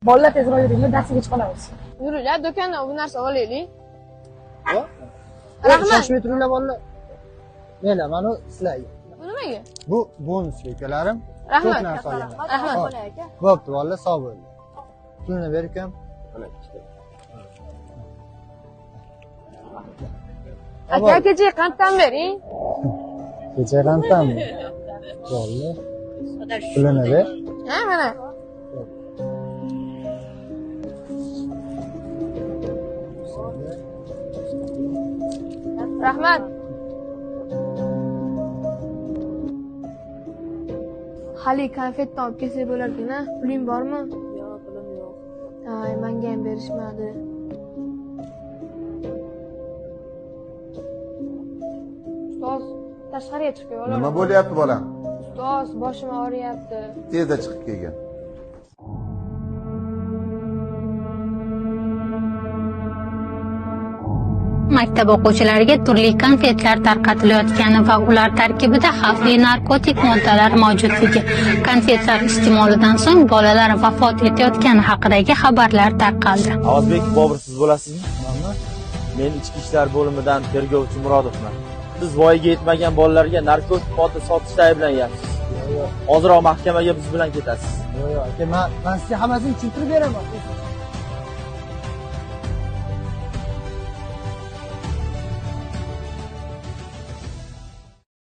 Bolalar tezroq yuringlar, darsga kech qolamiz. Yuringlar, do'kondan bu narsa olaylik. Rahmat. Shoshmay turinglar bolalar. Mana mana sizlarga. Bu nimaga? Bu bonus ukalarim. Rahmat. Ko'p narsa olaman. Rahmat. Bo'pti, bolalar sog' bo'ling. Pulni ber ukam. Aka, kecha qantdan bering. Kecha qantdanmi? Bo'ldi. Pulini ber. Ha, mana. Rahmat. Hali konfetdan olib kelsa bo'larkan-a? Puling bormi? Yo'q, pulim yo'q. Ay, menga ham berishmadi. Ustoz, tashqariga chiqib olar. Nima bo'lyapti bolam? Ustoz, boshim og'riyapti. Tezda chiqib kelgin. Maktab o'quvchilariga turli konfetlar tarqatilayotgani va ular tarkibida xavfli narkotik moddalar mavjudligi, konfetlar iste'molidan so'ng bolalar vafot etayotgani haqidagi xabarlar tarqaldi. Avazbek Bobur, siz bo'lasizmi? Men ichki ishlar bo'limidan tergovchi Murodovman. Siz voyaga yetmagan bolalarga narkotik modda sotishda ayblanyapsiz. Hozirroq mahkamaga biz bilan ketasiz. Yo'q, aka, men sizga hammasini tushuntirib beraman.